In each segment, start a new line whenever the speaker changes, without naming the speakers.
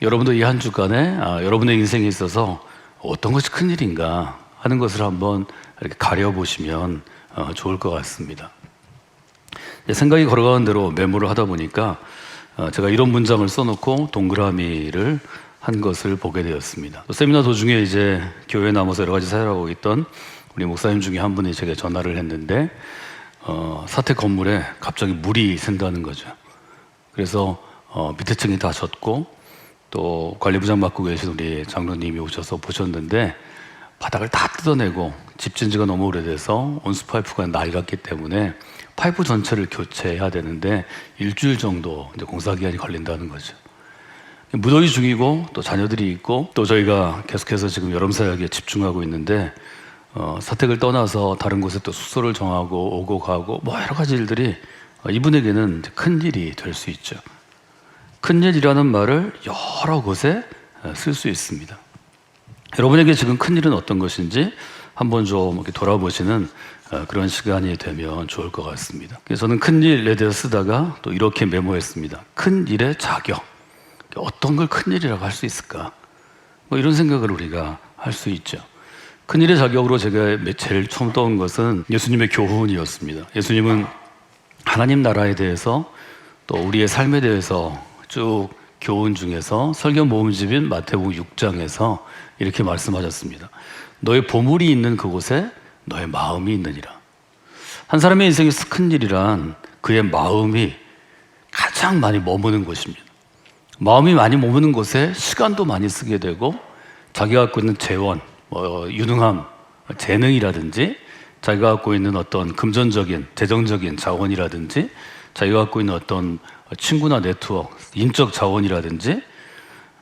여러분도 이 한 주간에 여러분의 인생에 있어서 어떤 것이 큰일인가 하는 것을 한번 이렇게 가려보시면 좋을 것 같습니다. 생각이 걸어가는 대로 메모를 하다 보니까 제가 이런 문장을 써놓고 동그라미를 한 것을 보게 되었습니다. 세미나 도중에 이제 교회에 남아서 여러 가지 사역하고 있던 우리 목사님 중에 한 분이 제게 전화를 했는데 사택 건물에 갑자기 물이 샌다는 거죠. 그래서 밑에 층이 다 젖고 또 관리부장 맡고 계신 우리 장로님이 오셔서 보셨는데 바닥을 다 뜯어내고 집진 지가 너무 오래돼서 온수 파이프가 낡았기 때문에 파이프 전체를 교체해야 되는데 일주일 정도 이제 공사 기간이 걸린다는 거죠. 무더위 중이고 또 자녀들이 있고 또 저희가 계속해서 지금 여름 사역에 집중하고 있는데 사택을 떠나서 다른 곳에 또 숙소를 정하고 오고 가고 뭐 여러 가지 일들이 이분에게는 큰 일이 될 수 있죠. 큰일이라는 말을 여러 곳에 쓸 수 있습니다. 여러분에게 지금 큰일은 어떤 것인지 한번 좀 이렇게 돌아보시는 그런 시간이 되면 좋을 것 같습니다. 그래서 저는 큰일에 대해서 쓰다가 또 이렇게 메모했습니다. 큰일의 자격. 어떤 걸 큰일이라고 할 수 있을까? 뭐 이런 생각을 우리가 할 수 있죠. 큰일의 자격으로 제가 제일 처음 떠온 것은 예수님의 교훈이었습니다. 예수님은 하나님 나라에 대해서 또 우리의 삶에 대해서 쭉 교훈 중에서 설교 모음집인 마태복음 6장에서 이렇게 말씀하셨습니다. 너의 보물이 있는 그곳에 너의 마음이 있느니라. 한 사람의 인생에서 큰 일이란 그의 마음이 가장 많이 머무는 곳입니다. 마음이 많이 머무는 곳에 시간도 많이 쓰게 되고 자기가 갖고 있는 재원, 유능함, 재능이라든지 자기가 갖고 있는 어떤 금전적인, 재정적인 자원이라든지 자기가 갖고 있는 어떤 친구나 네트워크, 인적 자원이라든지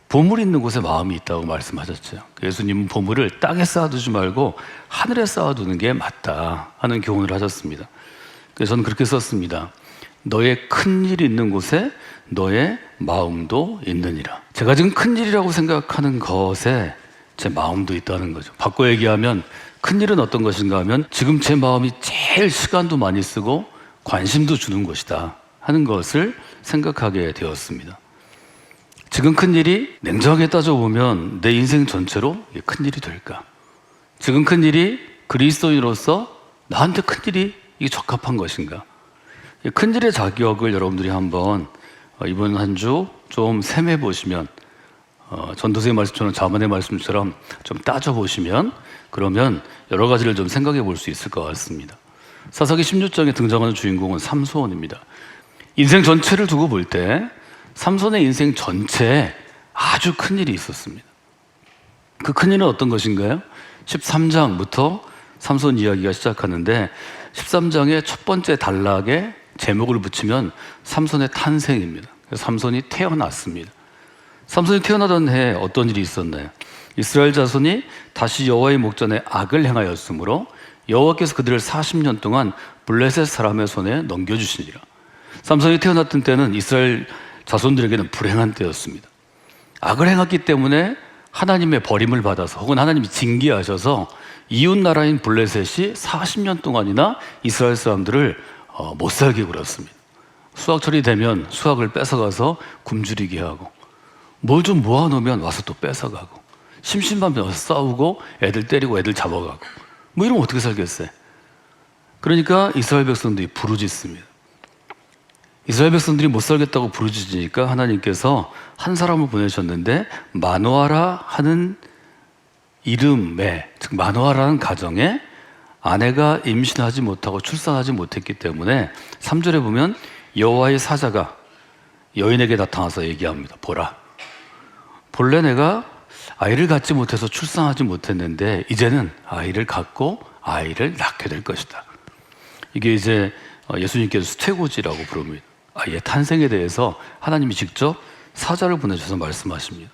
보물이 있는 곳에 마음이 있다고 말씀하셨죠. 예수님은 보물을 땅에 쌓아두지 말고 하늘에 쌓아두는 게 맞다 하는 교훈을 하셨습니다. 그래서 저는 그렇게 썼습니다. 너의 큰일이 있는 곳에 너의 마음도 있느니라. 제가 지금 큰일이라고 생각하는 것에 제 마음도 있다는 거죠. 바꿔 얘기하면 큰일은 어떤 것인가 하면 지금 제 마음이 제일 시간도 많이 쓰고 관심도 주는 것이다 하는 것을 생각하게 되었습니다. 지금 큰일이 냉정하게 따져보면 내 인생 전체로 큰일이 될까? 지금 큰일이 그리스도인으로서 나한테 큰일이 이게 적합한 것인가? 큰일의 자격을 여러분들이 한번 이번 한 주 좀 셈해 보시면 전도서의 말씀처럼 자문의 말씀처럼 좀 따져보시면 그러면 여러 가지를 좀 생각해 볼 수 있을 것 같습니다. 사사기 16장에 등장하는 주인공은 삼손입니다. 인생 전체를 두고 볼 때 삼손의 인생 전체에 아주 큰 일이 있었습니다. 그 큰 일은 어떤 것인가요? 13장부터 삼손 이야기가 시작하는데 13장의 첫 번째 단락에 제목을 붙이면 삼손의 탄생입니다. 그래서 삼손이 태어났습니다. 삼손이 태어나던 해에 어떤 일이 있었나요? 이스라엘 자손이 다시 여호와의 목전에 악을 행하였으므로 여호와께서 그들을 40년 동안 블레셋 사람의 손에 넘겨주시니라. 삼손이 태어났던 때는 이스라엘 자손들에게는 불행한 때였습니다. 악을 행했기 때문에 하나님의 버림을 받아서 혹은 하나님이 징계하셔서 이웃 나라인 블레셋이 40년 동안이나 이스라엘 사람들을 못 살게 굴었습니다. 수확철이 되면 수확을 뺏어가서 굶주리게 하고 뭘 좀 모아놓으면 와서 또 뺏어가고 심심하면 와서 싸우고 애들 때리고 애들 잡아가고 뭐 이러면 어떻게 살겠어요? 그러니까 이스라엘 백성들이 부르짖습니다. 이스라엘 백성들이 못 살겠다고 부르짖으니까 하나님께서 한 사람을 보내셨는데 마노아라 하는 이름에, 즉 마노아라는 가정에 아내가 임신하지 못하고 출산하지 못했기 때문에 3절에 보면 여호와의 사자가 여인에게 나타나서 얘기합니다. 보라, 본래 내가 아이를 갖지 못해서 출산하지 못했는데 이제는 아이를 갖고 아이를 낳게 될 것이다. 이게 이제 예수님께서 수태고지라고 부릅니다. 아이의 탄생에 대해서 하나님이 직접 사자를 보내셔서 말씀하십니다.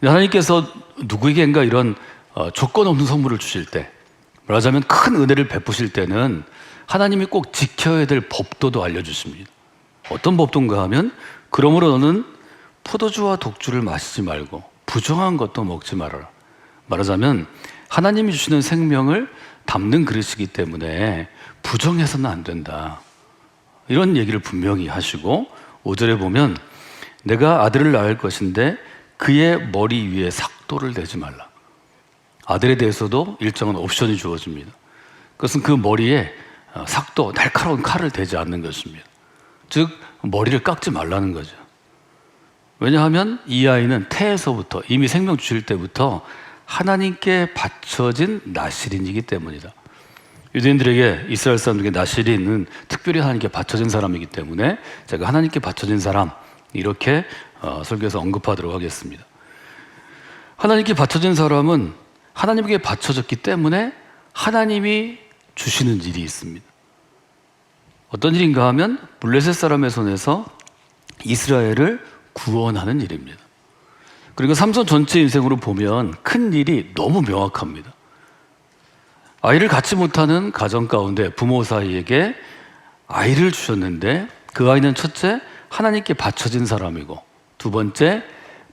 하나님께서 누구에게인가 이런 조건 없는 선물을 주실 때, 말하자면 큰 은혜를 베푸실 때는 하나님이 꼭 지켜야 될 법도도 알려주십니다. 어떤 법도인가 하면 그러므로 너는 포도주와 독주를 마시지 말고 부정한 것도 먹지 말아라. 말하자면 하나님이 주시는 생명을 담는 그릇이기 때문에 부정해서는 안 된다. 이런 얘기를 분명히 하시고 5절에 보면 내가 아들을 낳을 것인데 그의 머리 위에 삭도를 대지 말라. 아들에 대해서도 일정한 옵션이 주어집니다. 그것은 그 머리에 삭도, 날카로운 칼을 대지 않는 것입니다. 즉 머리를 깎지 말라는 거죠. 왜냐하면 이 아이는 태에서부터, 이미 생명 주실 때부터 하나님께 바쳐진 나실인이기 때문이다. 유대인들에게, 이스라엘 사람들에게 나실인은 특별히 하나님께 바쳐진 사람이기 때문에 제가 하나님께 바쳐진 사람, 이렇게 설교에서 언급하도록 하겠습니다. 하나님께 바쳐진 사람은 하나님께 바쳐졌기 때문에 하나님이 주시는 일이 있습니다. 어떤 일인가 하면 블레셋 사람의 손에서 이스라엘을 구원하는 일입니다. 그리고 삼손 전체 인생으로 보면 큰 일이 너무 명확합니다. 아이를 갖지 못하는 가정 가운데 부모 사이에게 아이를 주셨는데 그 아이는 첫째, 하나님께 바쳐진 사람이고, 두 번째,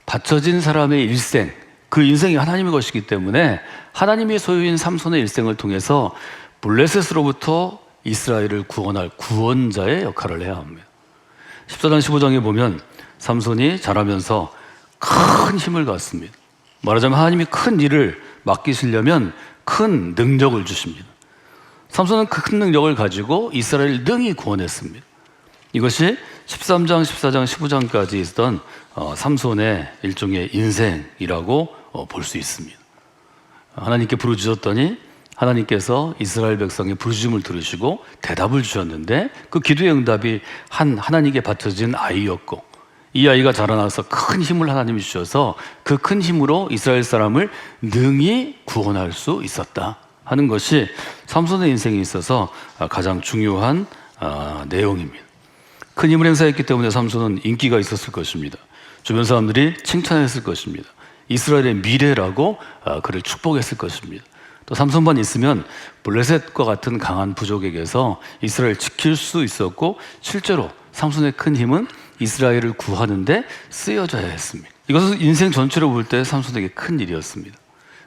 바쳐진 사람의 일생, 그 인생이 하나님의 것이기 때문에 하나님의 소유인 삼손의 일생을 통해서 블레셋으로부터 이스라엘을 구원할 구원자의 역할을 해야 합니다. 14장 15장에 보면 삼손이 자라면서 큰 힘을 갖습니다. 말하자면 하나님이 큰 일을 맡기시려면 큰 능력을 주십니다. 삼손은 그 큰 능력을 가지고 이스라엘을 능히 구원했습니다. 이것이 13장, 14장, 15장까지 있었던 삼손의 일종의 인생이라고 볼 수 있습니다. 하나님께 부르짖었더니 하나님께서 이스라엘 백성의 부르짖음을 들으시고 대답을 주셨는데 그 기도의 응답이 하나님께 바쳐진 아이였고, 이 아이가 자라나서 큰 힘을 하나님이 주셔서 그 큰 힘으로 이스라엘 사람을 능히 구원할 수 있었다 하는 것이 삼손의 인생에 있어서 가장 중요한 내용입니다. 큰 힘을 행사했기 때문에 삼손은 인기가 있었을 것입니다. 주변 사람들이 칭찬했을 것입니다. 이스라엘의 미래라고 그를 축복했을 것입니다. 또 삼손만 있으면 블레셋과 같은 강한 부족에게서 이스라엘을 지킬 수 있었고, 실제로 삼손의 큰 힘은 이스라엘을 구하는데 쓰여져야 했습니다. 이것은 인생 전체로 볼 때 삼손에게 큰 일이었습니다.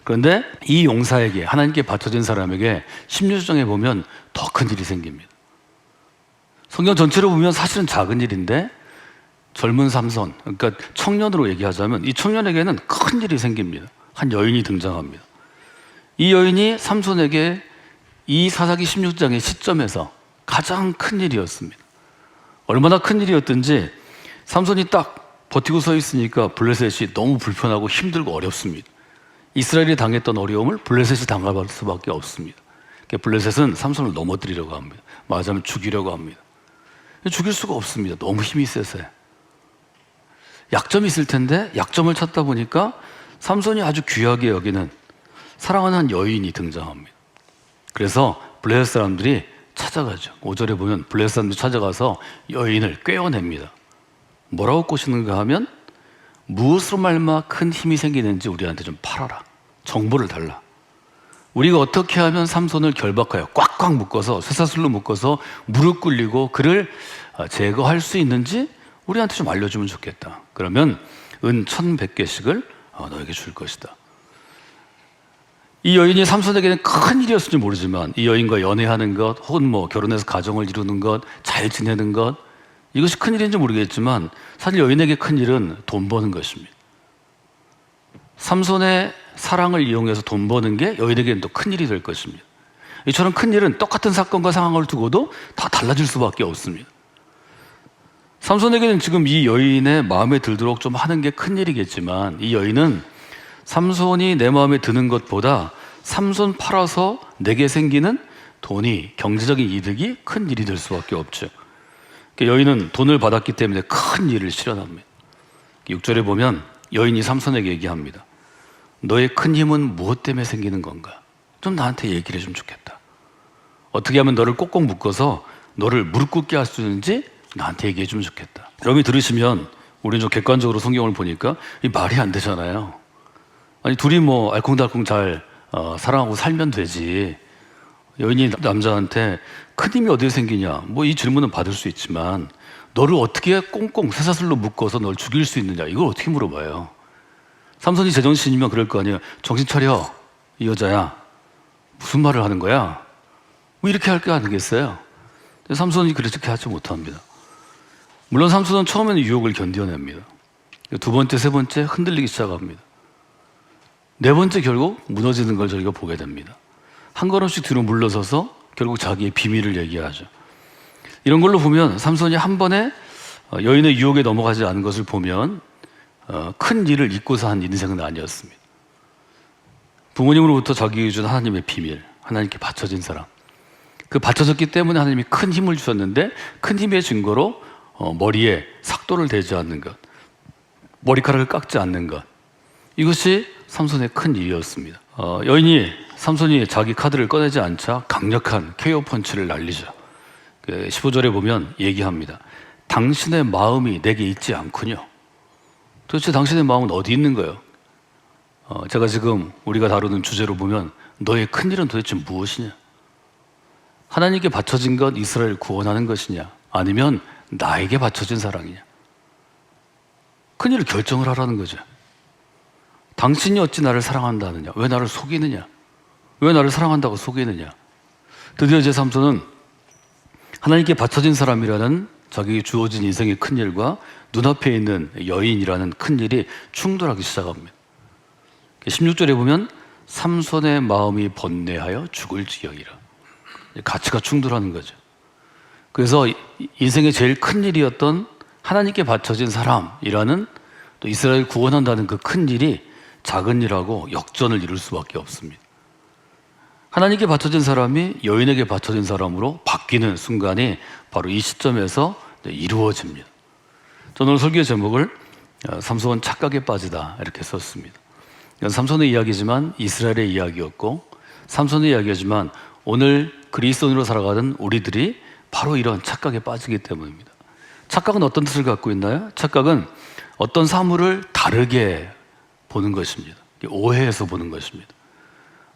그런데 이 용사에게, 하나님께 바쳐진 사람에게 16장에 보면 더 큰 일이 생깁니다. 성경 전체로 보면 사실은 작은 일인데 젊은 삼손, 그러니까 청년으로 얘기하자면 이 청년에게는 큰 일이 생깁니다. 한 여인이 등장합니다. 이 여인이 삼손에게 이 사사기 16장의 시점에서 가장 큰 일이었습니다. 얼마나 큰 일이었든지 삼손이 딱 버티고 서 있으니까 블레셋이 너무 불편하고 힘들고 어렵습니다. 이스라엘이 당했던 어려움을 블레셋이 당할 수밖에 없습니다. 블레셋은 삼손을 넘어뜨리려고 합니다. 말하자면 죽이려고 합니다. 죽일 수가 없습니다. 너무 힘이 세서요. 약점이 있을 텐데 약점을 찾다 보니까 삼손이 아주 귀하게 여기는 사랑하는 한 여인이 등장합니다. 그래서 블레셋 사람들이 찾아가죠. 5절에 보면 블레셋 사람들이 찾아가서 여인을 꿰어냅니다. 뭐라고 꼬시는가 하면 무엇으로 말미암아 큰 힘이 생기는지 우리한테 좀 팔아라. 정보를 달라. 우리가 어떻게 하면 삼손을 결박하여 꽉꽉 묶어서 쇠사슬로 묶어서 무릎 꿇리고 그를 제거할 수 있는지 우리한테 좀 알려주면 좋겠다. 그러면 은 1,100개씩을 너에게 줄 것이다. 이 여인이 삼손에게는 큰 일이었을지 모르지만 이 여인과 연애하는 것, 혹은 결혼해서 가정을 이루는 것, 잘 지내는 것, 이것이 큰 일인지 모르겠지만 사실 여인에게 큰 일은 돈 버는 것입니다. 삼손의 사랑을 이용해서 돈 버는 게 여인에게는 또 큰 일이 될 것입니다. 이처럼 큰 일은 똑같은 사건과 상황을 두고도 다 달라질 수밖에 없습니다. 삼손에게는 지금 이 여인의 마음에 들도록 좀 하는 게 큰 일이겠지만 이 여인은 삼손이 내 마음에 드는 것보다 삼손 팔아서 내게 생기는 돈이, 경제적인 이득이 큰 일이 될 수밖에 없죠. 여인은 돈을 받았기 때문에 큰 일을 실현합니다. 6절에 보면 여인이 삼손에게 얘기합니다. 너의 큰 힘은 무엇 때문에 생기는 건가? 좀 나한테 얘기를 해주면 좋겠다. 어떻게 하면 너를 꼭꼭 묶어서 너를 무릎 꿇게 할 수 있는지 나한테 얘기해 주면 좋겠다. 여러분이 들으시면 우리는 좀 객관적으로 성경을 보니까 이 말이 안 되잖아요. 아니 둘이 알콩달콩 잘 사랑하고 살면 되지. 여인이 남자한테 큰 힘이 어디에 생기냐, 이 질문은 받을 수 있지만 너를 어떻게 꽁꽁 쇠사슬로 묶어서 널 죽일 수 있느냐, 이걸 어떻게 물어봐요. 삼손이 제정신이면 그럴 거 아니에요. 정신 차려, 이 여자야. 무슨 말을 하는 거야? 이렇게 할 게 아니겠어요? 삼손이 그렇게 하지 못합니다. 물론 삼손은 처음에는 유혹을 견뎌냅니다. 두 번째, 세 번째 흔들리기 시작합니다. 네 번째 결국 무너지는 걸 저희가 보게 됩니다. 한 걸음씩 뒤로 물러서서 결국 자기의 비밀을 얘기하죠. 이런 걸로 보면 삼손이 한 번에 여인의 유혹에 넘어가지 않은 것을 보면 큰 일을 잊고서 한 인생은 아니었습니다. 부모님으로부터 자기에게 준 하나님의 비밀, 하나님께 바쳐진 사람, 그 바쳐졌기 때문에 하나님이 큰 힘을 주셨는데 큰 힘의 증거로 머리에 삭도를 대지 않는 것, 머리카락을 깎지 않는 것, 이것이 삼손의 큰 일이었습니다. 여인이 삼손이 자기 카드를 꺼내지 않자 강력한 KO 펀치를 날리죠. 15절에 보면 얘기합니다. 당신의 마음이 내게 있지 않군요. 도대체 당신의 마음은 어디 있는 거예요? 제가 지금 우리가 다루는 주제로 보면 너의 큰일은 도대체 무엇이냐? 하나님께 바쳐진 것 이스라엘을 구원하는 것이냐? 아니면 나에게 바쳐진 사랑이냐? 큰일을 결정을 하라는 거죠. 당신이 어찌 나를 사랑한다느냐? 왜 나를 속이느냐? 왜 나를 사랑한다고 속이느냐? 드디어 이제 삼손은 하나님께 바쳐진 사람이라는 자기에게 주어진 인생의 큰일과 눈앞에 있는 여인이라는 큰일이 충돌하기 시작합니다. 16절에 보면 삼손의 마음이 번뇌하여 죽을 지경이라. 가치가 충돌하는 거죠. 그래서 인생의 제일 큰일이었던 하나님께 바쳐진 사람이라는 또 이스라엘 구원한다는 그 큰일이 작은 일하고 역전을 이룰 수밖에 없습니다. 하나님께 바쳐진 사람이 여인에게 바쳐진 사람으로 바뀌는 순간이 바로 이 시점에서 이루어집니다. 저는 오늘 설교의 제목을 삼손 착각에 빠지다 이렇게 썼습니다. 이건 삼손의 이야기지만 이스라엘의 이야기였고 삼손의 이야기지만 오늘 그리스도인으로 살아가는 우리들이 바로 이런 착각에 빠지기 때문입니다. 착각은 어떤 뜻을 갖고 있나요? 착각은 어떤 사물을 다르게 보는 것입니다. 오해해서 보는 것입니다.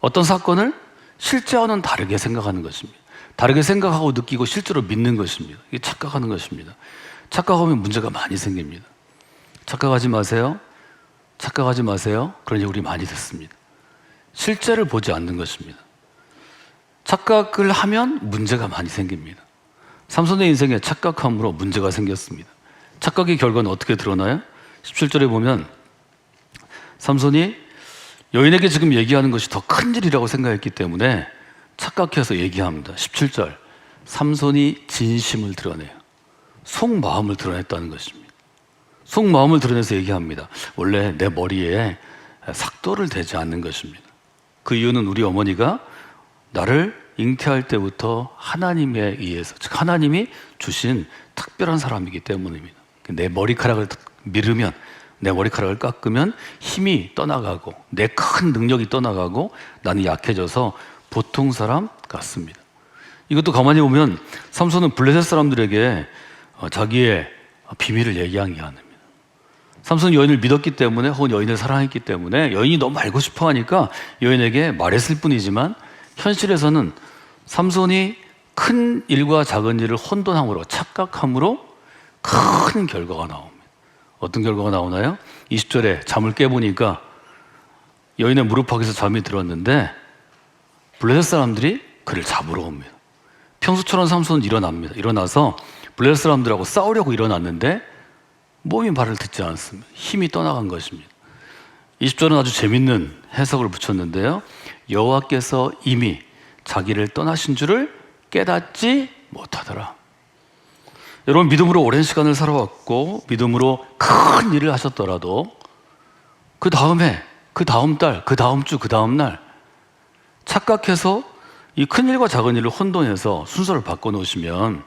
어떤 사건을 실제와는 다르게 생각하는 것입니다. 다르게 생각하고 느끼고 실제로 믿는 것입니다. 이게 착각하는 것입니다. 착각하면 문제가 많이 생깁니다. 착각하지 마세요. 착각하지 마세요. 그런 얘기 우리 많이 듣습니다. 실제를 보지 않는 것입니다. 착각을 하면 문제가 많이 생깁니다. 삼손의 인생에 착각함으로 문제가 생겼습니다. 착각의 결과는 어떻게 드러나요? 17절에 보면 삼손이 여인에게 지금 얘기하는 것이 더 큰 일이라고 생각했기 때문에 착각해서 얘기합니다. 17절, 삼손이 진심을 드러내요. 속마음을 드러냈다는 것입니다. 속마음을 드러내서 얘기합니다. 원래 내 머리에 삭도를 대지 않는 것입니다. 그 이유는 우리 어머니가 나를 잉태할 때부터 하나님에 의해서, 즉 하나님이 주신 특별한 사람이기 때문입니다. 내 머리카락을 밀으면, 내 머리카락을 깎으면 힘이 떠나가고 내 큰 능력이 떠나가고 나는 약해져서 보통 사람 같습니다. 이것도 가만히 보면 삼손은 블레셋 사람들에게 자기의 비밀을 얘기한 게 아닙니다. 삼손은 여인을 믿었기 때문에 혹은 여인을 사랑했기 때문에 여인이 너무 알고 싶어 하니까 여인에게 말했을 뿐이지만 현실에서는 삼손이 큰 일과 작은 일을 혼돈함으로 착각함으로 큰 결과가 나옵니다. 어떤 결과가 나오나요? 20절에 잠을 깨보니까 여인의 무릎팍에서 잠이 들었는데 블레셋 사람들이 그를 잡으러 옵니다. 평소처럼 삼손은 일어납니다. 일어나서 블레셋 사람들하고 싸우려고 일어났는데 몸이 말을 듣지 않습니다. 힘이 떠나간 것입니다. 20절은 아주 재밌는 해석을 붙였는데요. 여호와께서 이미 자기를 떠나신 줄을 깨닫지 못하더라. 여러분, 믿음으로 오랜 시간을 살아왔고 믿음으로 큰 일을 하셨더라도 그 다음에, 그 다음 달, 그 다음 주, 그 다음 날 착각해서 이 큰 일과 작은 일을 혼돈해서 순서를 바꿔놓으시면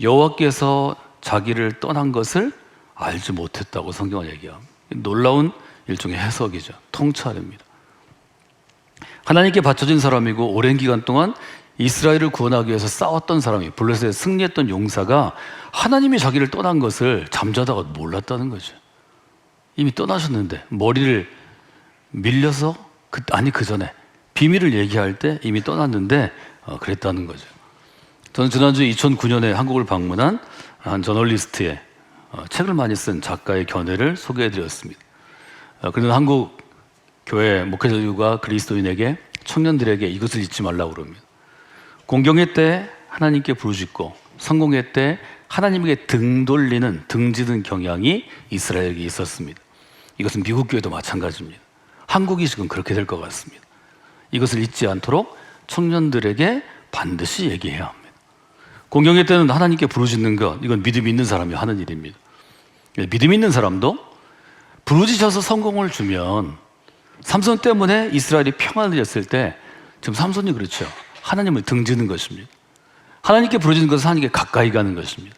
여호와께서 자기를 떠난 것을 알지 못했다고 성경은 얘기합니다. 놀라운 일종의 해석이죠. 통찰입니다. 하나님께 바쳐진 사람이고 오랜 기간 동안 이스라엘을 구원하기 위해서 싸웠던 사람이, 블레셋에 승리했던 용사가 하나님이 자기를 떠난 것을 잠자다가 몰랐다는 거죠. 이미 떠나셨는데 머리를 밀려서 그 전에 비밀을 얘기할 때 이미 떠났는데 그랬다는 거죠. 저는 지난주에 2009년에 한국을 방문한 한 저널리스트의 책을 많이 쓴 작가의 견해를 소개해드렸습니다. 그는 한국 교회 목회자들과 그리스도인에게, 청년들에게 이것을 잊지 말라고 그럽니다. 공경회 때 하나님께 부르짖고 성공회 때 하나님에게 등 돌리는, 등지는 경향이 이스라엘에게 있었습니다. 이것은 미국 교회도 마찬가지입니다. 한국이 지금 그렇게 될 것 같습니다. 이것을 잊지 않도록 청년들에게 반드시 얘기해야 합니다. 공경회 때는 하나님께 부르짖는 것, 이건 믿음 있는 사람이 하는 일입니다. 믿음 있는 사람도 부르짖어서 성공을 주면, 삼손 때문에 이스라엘이 평안을 했을 때 지금 삼손이 그렇죠. 하나님을 등지는 것입니다. 하나님께 부르짖는 것은 하나님께 가까이 가는 것입니다.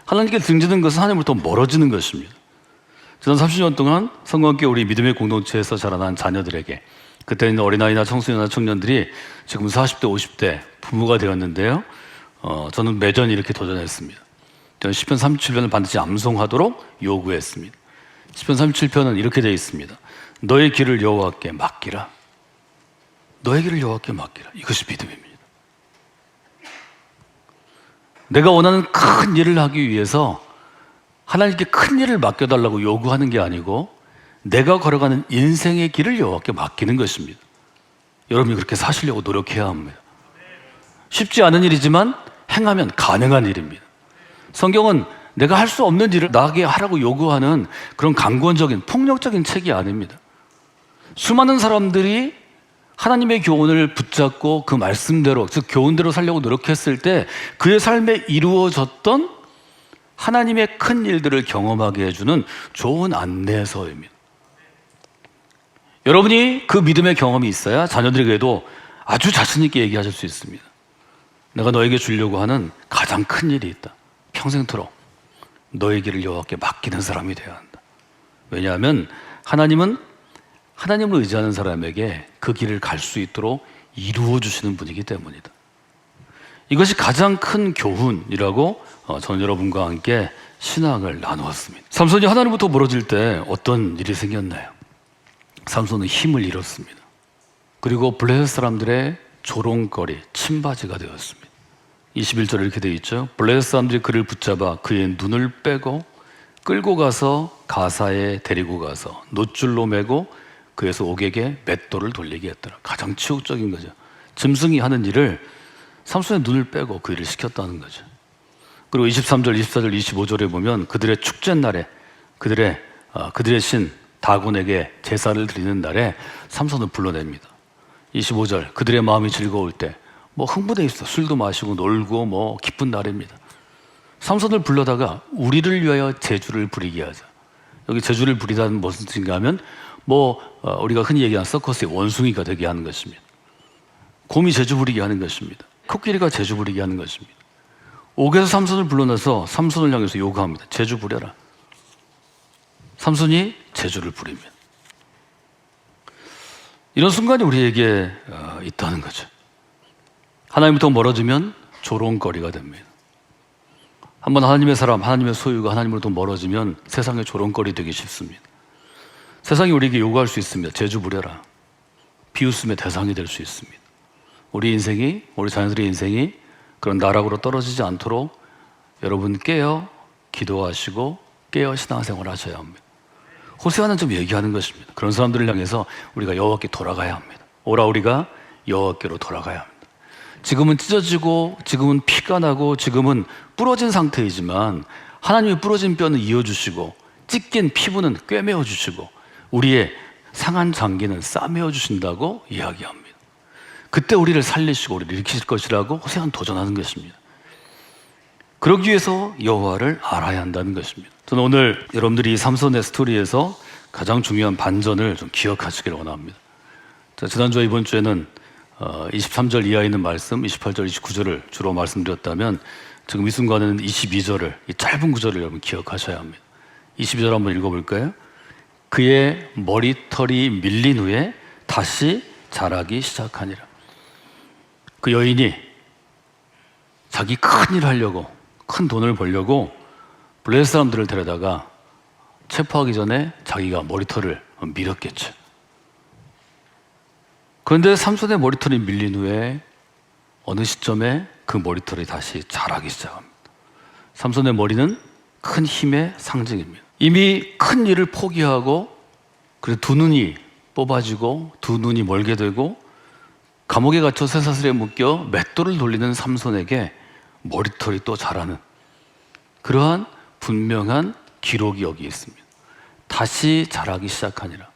하나님께 등지는 것은 하나님으로부터 멀어지는 것입니다. 지난 30년 동안 성공학교 우리 믿음의 공동체에서 자라난 자녀들에게, 그때는 어린아이나 청소년이나 청년들이 지금 40대, 50대 부모가 되었는데요. 저는 매년 이렇게 도전했습니다. 저는 시편 37편을 반드시 암송하도록 요구했습니다. 시편 37편은 이렇게 되어 있습니다. 너의 길을 여호와께 맡기라. 너의 길을 여호와께 맡기라. 이것이 믿음입니다. 내가 원하는 큰 일을 하기 위해서 하나님께 큰 일을 맡겨달라고 요구하는 게 아니고 내가 걸어가는 인생의 길을 여호와께 맡기는 것입니다. 여러분이 그렇게 사시려고 노력해야 합니다. 쉽지 않은 일이지만 행하면 가능한 일입니다. 성경은 내가 할 수 없는 일을 나에게 하라고 요구하는 그런 강권적인 폭력적인 책이 아닙니다. 수많은 사람들이 하나님의 교훈을 붙잡고 그 말씀대로, 즉 교훈대로 살려고 노력했을 때 그의 삶에 이루어졌던 하나님의 큰 일들을 경험하게 해주는 좋은 안내서입니다. 여러분이 그 믿음의 경험이 있어야 자녀들에게도 아주 자신 있게 얘기하실 수 있습니다. 내가 너에게 주려고 하는 가장 큰 일이 있다. 평생토록 너의 길을 여호와께 맡기는 사람이 되어야 한다. 왜냐하면 하나님은 하나님을 의지하는 사람에게 그 길을 갈 수 있도록 이루어 주시는 분이기 때문이다. 이것이 가장 큰 교훈이라고 저는 여러분과 함께 신앙을 나누었습니다. 삼손이 하나님부터 멀어질 때 어떤 일이 생겼나요? 삼손은 힘을 잃었습니다. 그리고 블레셋 사람들의 조롱거리, 침바지가 되었습니다. 21절에 이렇게 되어 있죠. 블레셋 사람들이 그를 붙잡아 그의 눈을 빼고 끌고 가서 가사에 데리고 가서 놋줄로 매고 그에서 옥에게 맷돌을 돌리게 했더라. 가장 치욕적인 거죠. 짐승이 하는 일을 삼손의 눈을 빼고 그 일을 시켰다는 거죠. 그리고 23절, 24절, 25절에 보면 그들의 축제날에 그들의 신 다곤에게 제사를 드리는 날에 삼손을 불러냅니다. 25절, 그들의 마음이 즐거울 때 흥분해 있어. 술도 마시고 놀고 기쁜 날입니다. 삼손을 불러다가 우리를 위하여 제주를 부리게 하자. 여기 제주를 부리다는 무슨 뜻인가 하면 우리가 흔히 얘기하는 서커스의 원숭이가 되게 하는 것입니다. 곰이 제주 부리게 하는 것입니다. 코끼리가 제주 부리게 하는 것입니다. 옥에서 삼손을 불러내서 삼손을 향해서 요구합니다. 제주 부려라. 삼손이 제주를 부립니다. 이런 순간이 우리에게 있다는 거죠. 하나님부터 멀어지면 조롱거리가 됩니다. 한번 하나님의 사람, 하나님의 소유가 하나님으로부터 멀어지면 세상의 조롱거리 되기 쉽습니다. 세상이 우리에게 요구할 수 있습니다. 제주 부려라. 비웃음의 대상이 될 수 있습니다. 우리 자녀들의 인생이 그런 나락으로 떨어지지 않도록 여러분 깨어 기도하시고 깨어 신앙생활 하셔야 합니다. 호세아는 좀 얘기하는 것입니다. 그런 사람들을 향해서 우리가 여호와께 돌아가야 합니다. 오라 우리가 여호와께로 돌아가야 합니다. 지금은 찢어지고 지금은 피가 나고 지금은 부러진 상태이지만 하나님의 부러진 뼈는 이어주시고 찢긴 피부는 꿰매어 주시고 우리의 상한 장기는 싸매어 주신다고 이야기합니다. 그때 우리를 살리시고 우리를 일으키실 것이라고 호세아는 도전하는 것입니다. 그러기 위해서 여호와를 알아야 한다는 것입니다. 저는 오늘 여러분들이 이 삼손의 스토리에서 가장 중요한 반전을 좀 기억하시기를 원합니다. 지난주와 이번 주에는 23절 이하에 있는 말씀, 28절, 29절을 주로 말씀드렸다면 지금 이 순간에는 22절을, 이 짧은 구절을 여러분 기억하셔야 합니다. 22절 한번 읽어볼까요? 그의 머리털이 밀린 후에 다시 자라기 시작하니라. 그 여인이 자기 큰 일 하려고, 큰 돈을 벌려고 블레셋 사람들을 데려다가 체포하기 전에 자기가 머리털을 밀었겠죠. 그런데 삼손의 머리털이 밀린 후에 어느 시점에 그 머리털이 다시 자라기 시작합니다. 삼손의 머리는 큰 힘의 상징입니다. 이미 큰 일을 포기하고 그래서 두 눈이 뽑아지고 두 눈이 멀게 되고 감옥에 갇혀 쇠사슬에 묶여 맷돌을 돌리는 삼손에게 머리털이 또 자라는 그러한 분명한 기록이 여기 있습니다. 다시 자라기 시작하니라.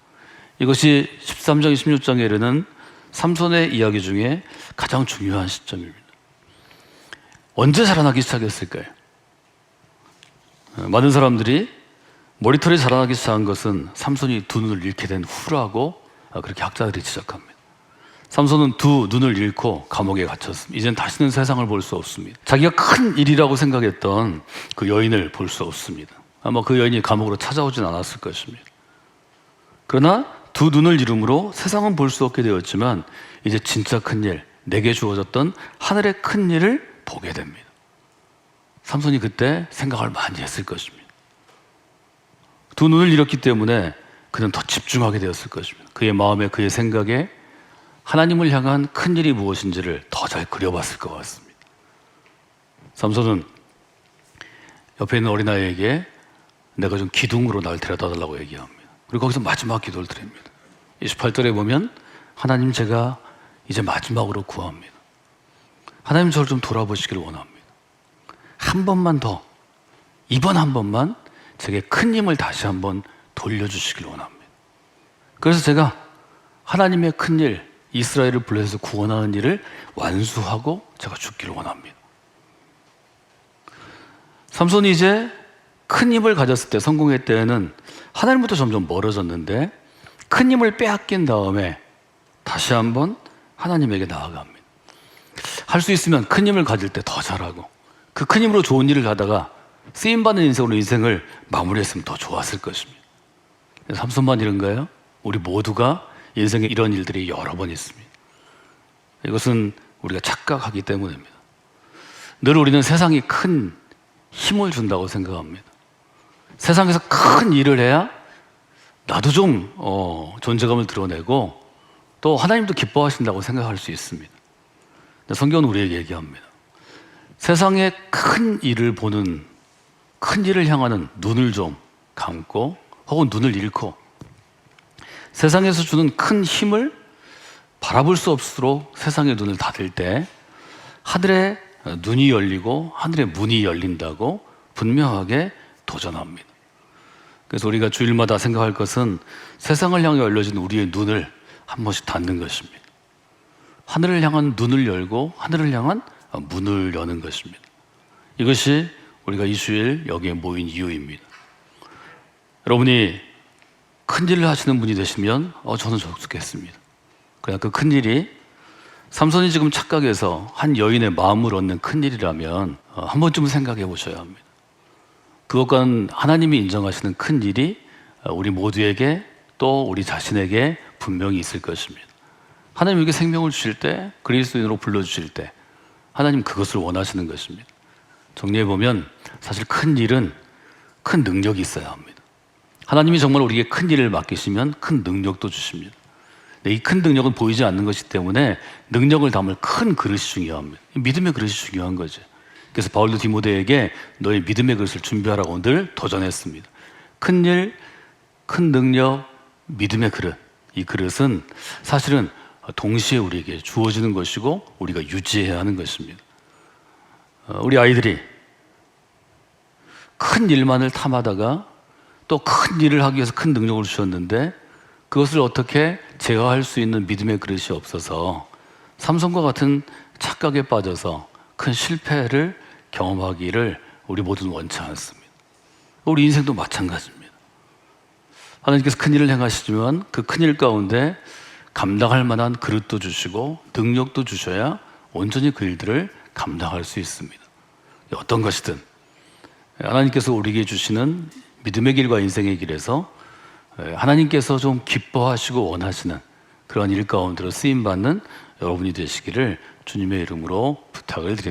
이것이 13장, 16장에 이르는 삼손의 이야기 중에 가장 중요한 시점입니다. 언제 자라나기 시작했을까요? 많은 사람들이 머리털이 자라나기 시작한 것은 삼손이 두 눈을 잃게 된 후라고 그렇게 학자들이 지적합니다. 삼손은 두 눈을 잃고 감옥에 갇혔습니다. 이젠 다시는 세상을 볼 수 없습니다. 자기가 큰 일이라고 생각했던 그 여인을 볼 수 없습니다. 아마 그 여인이 감옥으로 찾아오진 않았을 것입니다. 그러나 두 눈을 잃음으로 세상은 볼 수 없게 되었지만 이제 진짜 큰 일, 내게 주어졌던 하늘의 큰 일을 보게 됩니다. 삼손이 그때 생각을 많이 했을 것입니다. 두 눈을 잃었기 때문에 그는 더 집중하게 되었을 것입니다. 그의 마음에, 그의 생각에 하나님을 향한 큰 일이 무엇인지를 더 잘 그려봤을 것 같습니다. 삼손은 옆에 있는 어린아이에게 내가 좀 기둥으로 날 데려다 달라고 얘기합니다. 그리고 거기서 마지막 기도를 드립니다. 28절에 보면 하나님, 제가 이제 마지막으로 구합니다. 하나님, 저를 좀 돌아보시길 원합니다. 한 번만 더, 이번 한 번만 제게 큰 힘을 다시 한번 돌려주시길 원합니다. 그래서 제가 하나님의 큰 일, 이스라엘을 불러서 구원하는 일을 완수하고 제가 죽기를 원합니다. 삼손이 이제 큰 힘을 가졌을 때, 성공의 때에는 하나님부터 점점 멀어졌는데 큰 힘을 빼앗긴 다음에 다시 한번 하나님에게 나아갑니다. 할 수 있으면 큰 힘을 가질 때 더 잘하고 그 큰 힘으로 좋은 일을 하다가 쓰임받는 인생으로 인생을 마무리했으면 더 좋았을 것입니다. 삼손만 이런가요? 우리 모두가 인생에 이런 일들이 여러 번 있습니다. 이것은 우리가 착각하기 때문입니다. 늘 우리는 세상이 큰 힘을 준다고 생각합니다. 세상에서 큰 일을 해야 나도 좀 존재감을 드러내고 또 하나님도 기뻐하신다고 생각할 수 있습니다. 성경은 우리에게 얘기합니다. 세상에 큰 일을 보는, 큰 일을 향하는 눈을 좀 감고 혹은 눈을 잃고 세상에서 주는 큰 힘을 바라볼 수 없도록 세상의 눈을 닫을 때 하늘의 눈이 열리고 하늘의 문이 열린다고 분명하게 도전합니다. 그래서 우리가 주일마다 생각할 것은 세상을 향해 열려진 우리의 눈을 한 번씩 닫는 것입니다. 하늘을 향한 눈을 열고 하늘을 향한 문을 여는 것입니다. 이것이 우리가 이 주일 여기에 모인 이유입니다. 여러분이 큰 일을 하시는 분이 되시면 저는 좋겠습니다. 그러나 그 큰 일이 삼손이 지금 착각해서 한 여인의 마음을 얻는 큰 일이라면 한 번쯤은 생각해 보셔야 합니다. 그것과는 하나님이 인정하시는 큰 일이 우리 모두에게 또 우리 자신에게 분명히 있을 것입니다. 하나님에게 생명을 주실 때, 그리스도인으로 불러주실 때 하나님 그것을 원하시는 것입니다. 정리해보면 사실 큰 일은 큰 능력이 있어야 합니다. 하나님이 정말 우리에게 큰 일을 맡기시면 큰 능력도 주십니다. 이 큰 능력은 보이지 않는 것이기 때문에 능력을 담을 큰 그릇이 중요합니다. 믿음의 그릇이 중요한 거죠. 그래서 바울도 디모데에게 너의 믿음의 그릇을 준비하라고 늘 도전했습니다. 큰 일, 큰 능력, 믿음의 그릇. 이 그릇은 사실은 동시에 우리에게 주어지는 것이고 우리가 유지해야 하는 것입니다. 우리 아이들이 큰 일만을 탐하다가 또 큰 일을 하기 위해서 큰 능력을 주셨는데 그것을 어떻게 제어할 수 있는 믿음의 그릇이 없어서 삼손과 같은 착각에 빠져서 큰 실패를 경험하기를 우리 모두는 원치 않습니다. 우리 인생도 마찬가지입니다. 하나님께서 큰 일을 행하시지만 그 큰 일 가운데 감당할 만한 그릇도 주시고 능력도 주셔야 온전히 그 일들을 감당할 수 있습니다. 어떤 것이든 하나님께서 우리에게 주시는 믿음의 길과 인생의 길에서 하나님께서 좀 기뻐하시고 원하시는 그런 일 가운데로 쓰임받는 여러분이 되시기를 주님의 이름으로 부탁을 드립니다.